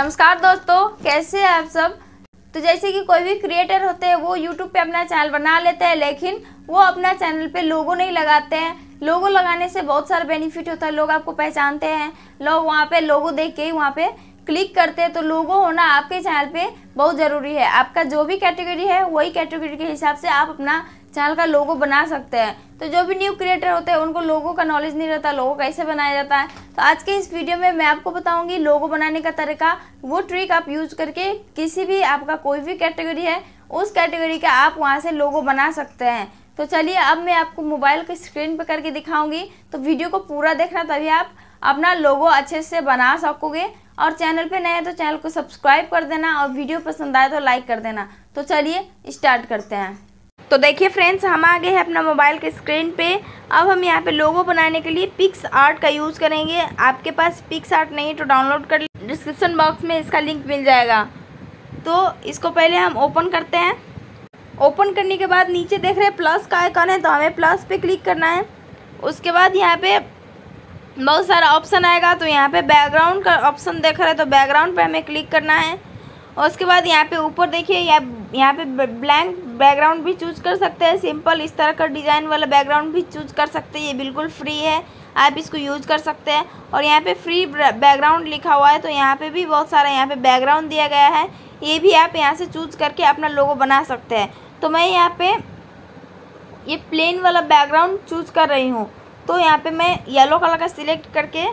नमस्कार दोस्तों, कैसे हैं आप सब। तो जैसे कि कोई भी क्रिएटर होते हैं वो यूट्यूब पे अपना चैनल बना लेते हैं, लेकिन वो अपना चैनल पे लोगो नहीं लगाते हैं। लोगो लगाने से बहुत सारा बेनिफिट होता है, लोग आपको पहचानते हैं, लोग वहाँ पे लोगो देख के वहाँ पे क्लिक करते हैं। तो लोगो होना आपके चैनल पे बहुत ज़रूरी है। आपका जो भी कैटेगरी है वही कैटेगरी के हिसाब से आप अपना चैनल का लोगो बना सकते हैं। तो जो भी न्यू क्रिएटर होते हैं उनको लोगो का नॉलेज नहीं रहता, लोगो कैसे बनाया जाता है। तो आज के इस वीडियो में मैं आपको बताऊंगी लोगो बनाने का तरीका। वो ट्रिक आप यूज करके किसी भी आपका कोई भी कैटेगरी है उस कैटेगरी का आप वहां से लोगो बना सकते हैं। तो चलिए अब मैं आपको मोबाइल के स्क्रीन पर करके दिखाऊंगी, तो वीडियो को पूरा देखना, तभी आप अपना लोगो अच्छे से बना सकोगे। और चैनल पे नए हैं तो चैनल को सब्सक्राइब कर देना और वीडियो पसंद आए तो लाइक कर देना। तो चलिए स्टार्ट करते हैं। तो देखिए फ्रेंड्स, हम आ गए हैं अपना मोबाइल के स्क्रीन पे। अब हम यहाँ पे लोगो बनाने के लिए पिक्सआर्ट का यूज़ करेंगे। आपके पास पिक्सआर्ट नहीं तो डाउनलोड कर, डिस्क्रिप्शन बॉक्स में इसका लिंक मिल जाएगा। तो इसको पहले हम ओपन करते हैं। ओपन करने के बाद नीचे देख रहे हैं प्लस का आइकन है, तो हमें प्लस पे क्लिक करना है। उसके बाद यहाँ पे बहुत सारा ऑप्शन आएगा, तो यहाँ पे बैकग्राउंड का ऑप्शन देख रहे हैं, तो बैकग्राउंड पे हमें क्लिक करना है। और उसके बाद यहाँ पे ऊपर देखिए यहाँ पे ब्लैंक बैकग्राउंड भी चूज कर सकते हैं। सिंपल इस तरह का डिज़ाइन वाला बैकग्राउंड भी चूज कर सकते हैं, ये बिल्कुल फ्री है, आप इसको यूज कर सकते हैं। और यहाँ पे फ्री बैकग्राउंड लिखा हुआ है, तो यहाँ पे भी बहुत सारा यहाँ पे बैकग्राउंड दिया गया है, ये भी आप यहाँ से चूज करके अपना लोगो बना सकते हैं। तो मैं यहाँ पे ये प्लेन वाला बैकग्राउंड चूज कर रही हूँ। तो यहाँ पे मैं येलो कलर का सिलेक्ट करके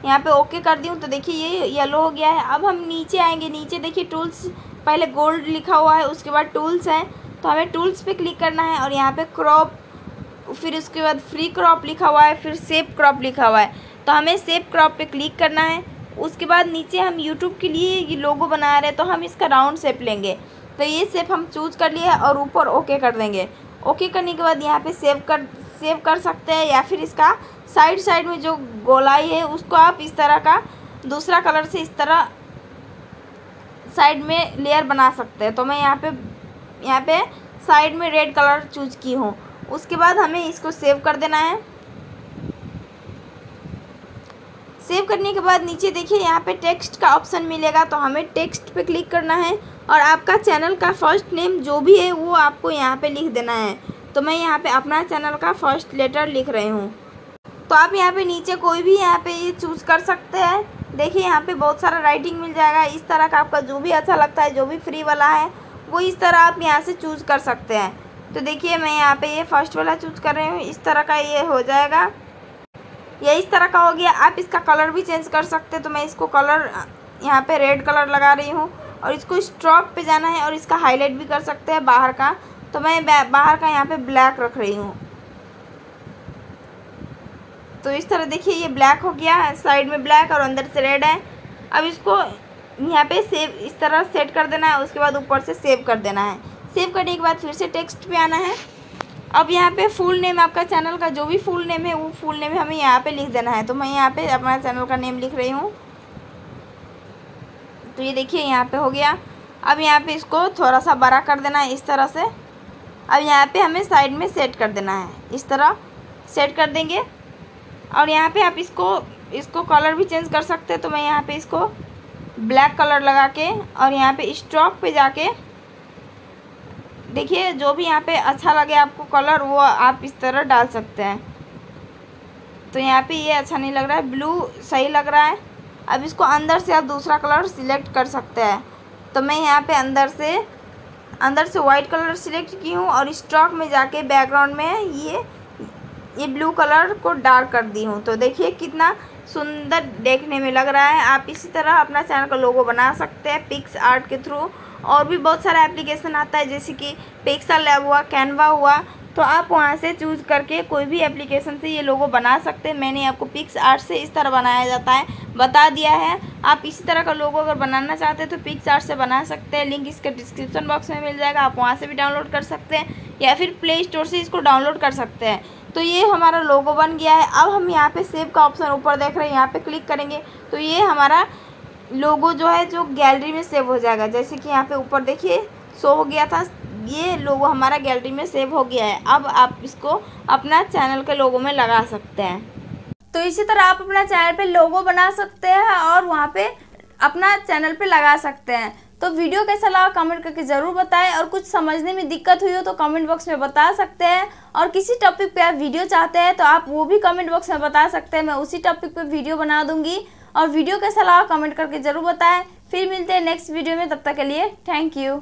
यहाँ पे ओके कर दी हूँ। तो देखिए ये येलो हो गया है। अब हम नीचे आएंगे, नीचे देखिए टूल्स, पहले गोल्ड लिखा हुआ है, उसके बाद टूल्स है, तो हमें टूल्स पे क्लिक करना है। और यहाँ पे क्रॉप, फिर उसके बाद फ्री क्रॉप लिखा हुआ है, फिर शेप क्रॉप लिखा हुआ है, तो हमें शेप क्रॉप पे क्लिक करना है। उसके बाद नीचे हम यूट्यूब के लिए ये लोगो बना रहे हैं, तो हम इसका राउंड शेप लेंगे। तो ये शेप हम चूज कर लिए और ऊपर ओके कर देंगे। ओके करने के बाद यहाँ पे सेव कर सकते हैं, या फिर इसका साइड में जो गोलाई है उसको आप इस तरह का दूसरा कलर से इस तरह साइड में लेयर बना सकते हैं। तो मैं यहाँ पे साइड में रेड कलर चूज की हूँ। उसके बाद हमें इसको सेव कर देना है। सेव करने के बाद नीचे देखिए यहाँ पे टेक्स्ट का ऑप्शन मिलेगा, तो हमें टेक्स्ट पे क्लिक करना है और आपका चैनल का फर्स्ट नेम जो भी है वो आपको यहाँ पे लिख देना है। तो मैं यहाँ पे अपना चैनल का फर्स्ट लेटर लिख रही हूँ। तो आप यहाँ पे नीचे कोई भी यहाँ पे ये चूज़ कर सकते हैं। देखिए यहाँ पे बहुत सारा राइटिंग मिल जाएगा, इस तरह का आपका जो भी अच्छा लगता है, जो भी फ्री वाला है वो इस तरह आप यहाँ से चूज़ कर सकते हैं। तो देखिए मैं यहाँ पे ये फर्स्ट वाला चूज़ कर रही हूँ, इस तरह का ये हो जाएगा, ये इस तरह का हो गया। आप इसका कलर भी चेंज कर सकते हैं। तो मैं इसको कलर यहाँ पे रेड कलर लगा रही हूँ और इसको स्ट्रोक पे जाना है और इसका हाईलाइट भी कर सकते हैं बाहर का। तो मैं बाहर का यहाँ पे ब्लैक रख रही हूँ। तो इस तरह देखिए ये ब्लैक हो गया, साइड में ब्लैक और अंदर से रेड है। अब इसको यहाँ पे सेव इस तरह सेट कर देना है। उसके बाद ऊपर से सेव कर देना है। सेव करने के बाद फिर से टेक्स्ट पे आना है। अब यहाँ पे फुल नेम, आपका चैनल का जो भी फुल नेम है वो फुल नेम हमें यहाँ पे लिख देना है। तो मैं यहाँ पे अपना चैनल का नेम लिख रही हूँ। तो ये देखिए यहाँ पे हो गया। अब यहाँ पे इसको थोड़ा सा बड़ा कर देना है इस तरह से। अब यहाँ पे हमें साइड में सेट कर देना है, इस तरह सेट कर देंगे। और यहाँ पे आप इसको कलर भी चेंज कर सकते हैं। तो मैं यहाँ पे इसको ब्लैक कलर लगा के और यहाँ पे स्ट्रोक पे जाके देखिए जो भी यहाँ पे अच्छा लगे आपको कलर वो आप इस तरह डाल सकते हैं। तो यहाँ पे ये अच्छा नहीं लग रहा है, ब्लू सही लग रहा है। अब इसको अंदर से आप दूसरा कलर सिलेक्ट कर सकते हैं। तो मैं यहाँ पे अंदर से वाइट कलर सिलेक्ट की हूँ और स्ट्रोक में जाके बैकग्राउंड में ये ब्लू कलर को डार्क कर दी हूँ। तो देखिए कितना सुंदर देखने में लग रहा है। आप इसी तरह अपना चैनल का लोगो बना सकते हैं पिक्सआर्ट के थ्रू। और भी बहुत सारा एप्लीकेशन आता है, जैसे कि पिक्सल लैब हुआ, कैनवा हुआ, तो आप वहाँ से चूज़ करके कोई भी एप्लीकेशन से ये लोगो बना सकते हैं। मैंने आपको पिक्सआर्ट से इस तरह बनाया जाता है बता दिया है। आप इसी तरह का लोगो अगर बनाना चाहते हैं तो पिक्सआर्ट से बना सकते हैं। लिंक इसके डिस्क्रिप्शन बॉक्स में मिल जाएगा, आप वहाँ से भी डाउनलोड कर सकते हैं या फिर प्ले स्टोर से इसको डाउनलोड कर सकते हैं। तो ये हमारा लोगो बन गया है। अब हम यहाँ पे सेव का ऑप्शन ऊपर देख रहे हैं, यहाँ पे क्लिक करेंगे तो ये हमारा लोगो जो है जो गैलरी में सेव हो जाएगा। जैसे कि यहाँ पे ऊपर देखिए शो हो गया था, ये लोगो हमारा गैलरी में सेव हो गया है। अब आप इसको अपना चैनल के लोगो में लगा सकते हैं। तो इसी तरह आप अपना चैनल पे लोगो बना सकते हैं और वहाँ पे अपना चैनल पे लगा सकते हैं। तो वीडियो कैसा लगा कमेंट करके ज़रूर बताएं, और कुछ समझने में दिक्कत हुई हो तो कमेंट बॉक्स में बता सकते हैं। और किसी टॉपिक पे आप वीडियो चाहते हैं तो आप वो भी कमेंट बॉक्स में बता सकते हैं, मैं उसी टॉपिक पे वीडियो बना दूंगी। और वीडियो कैसा लगा कमेंट करके ज़रूर बताएं। फिर मिलते हैं नेक्स्ट वीडियो में, तब तक के लिए थैंक यू।